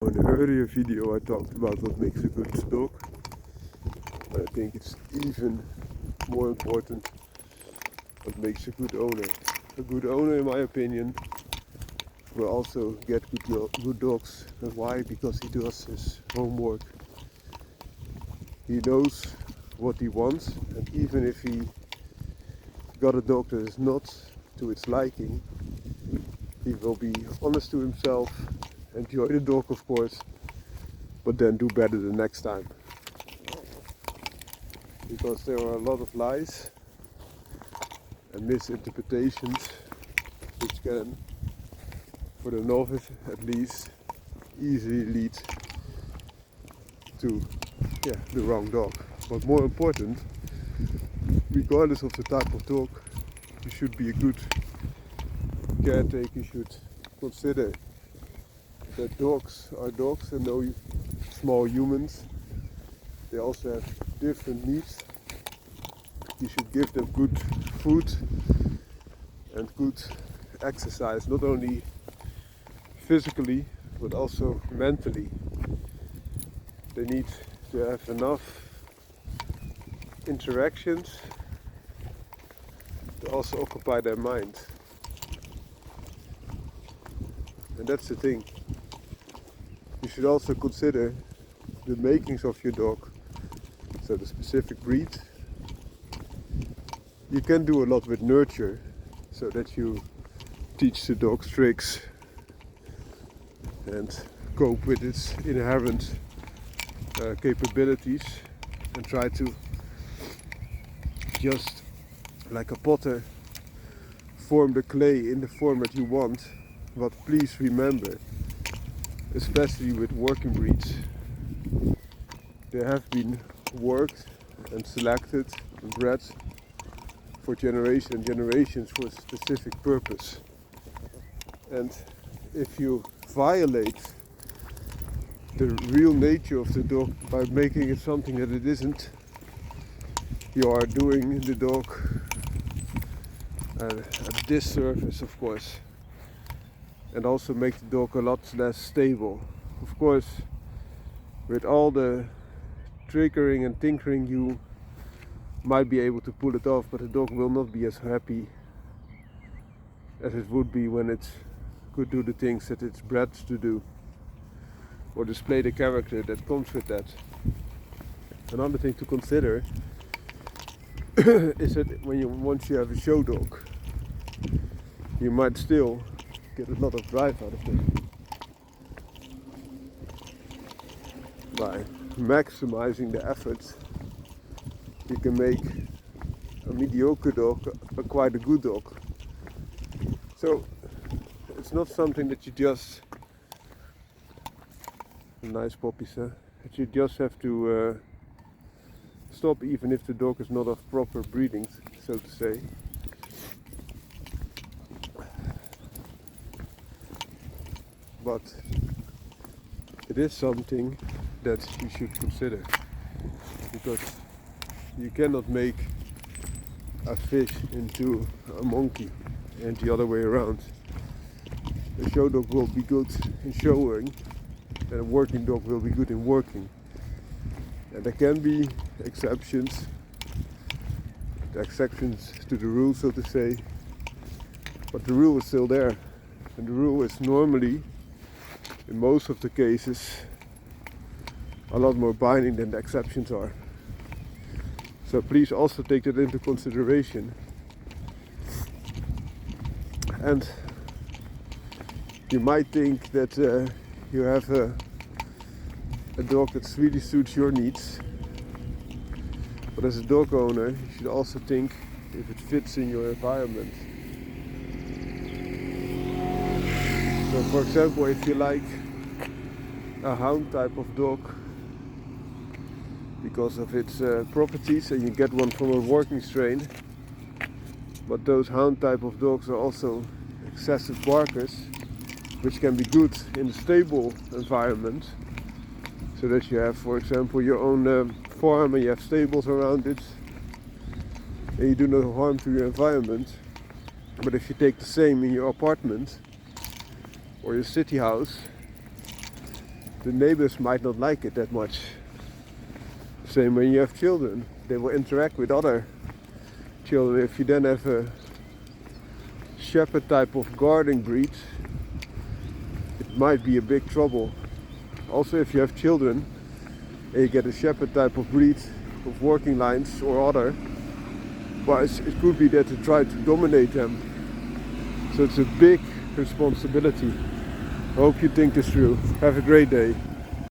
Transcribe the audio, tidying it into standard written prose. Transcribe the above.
In the earlier video I talked about what makes a good dog, but I think it's even more important what makes a good owner. A good owner, in my opinion, will also get good dogs. And why? Because he does his homework. He knows what he wants, and even if he got a dog that is not to its liking, he will be honest to himself, enjoy the dog of course, but then do better the next time. Because there are a lot of lies and misinterpretations which can, for the novice at least, easily lead to the wrong dog. But more important, regardless of the type of dog, you should be a good caretaker. You should consider that dogs are dogs and no small humans. They also have different needs. You should give them good food and good exercise, not only physically but also mentally. They need to have enough interactions to also occupy their mind. And that's the thing. You should also consider the makings of your dog, so the specific breed. You can do a lot with nurture, so that you teach the dog tricks and cope with its inherent capabilities, and try to, just like a potter, form the clay in the form that you want. But please remember, especially with working breeds, they have been worked and selected and bred for generations and generations for a specific purpose. And if you violate the real nature of the dog by making it something that it isn't, you are doing the dog a disservice, of course, and also make the dog a lot less stable. Of course, with all the triggering and tinkering, you might be able to pull it off, but the dog will not be as happy as it would be when it could do the things that it's bred to do, or display the character that comes with that. Another thing to consider is that once you have a show dog, you might still get a lot of drive out of them by maximizing the efforts. You can make a mediocre dog quite a good dog. So it's not something that you just, nice puppies, that you just have to stop, even if the dog is not of proper breeding, so to say. But it is something that you should consider, because you cannot make a fish into a monkey and the other way around. A show dog will be good in showing, and a working dog will be good in working. And there can be exceptions to the rule, so to say, but the rule is still there. And the rule is normally, in most of the cases, a lot more binding than the exceptions are. So please also take that into consideration. And you might think that you have a dog that really suits your needs, but as a dog owner, you should also think if it fits in your environment. So for example, if you like a hound type of dog because of its properties, and you get one from a working strain, but those hound type of dogs are also excessive barkers, which can be good in a stable environment, so that you have, for example, your own farm and you have stables around it and you do no harm to your environment. But if you take the same in your apartment or your city house, the neighbors might not like it that much. Same when you have children, they will interact with other children. If you then have a shepherd type of guarding breed, it might be a big trouble. Also, if you have children and you get a shepherd type of breed of working lines or other, well, it could be that they try to dominate them. So it's a big responsibility. I hope you think this through. Have a great day.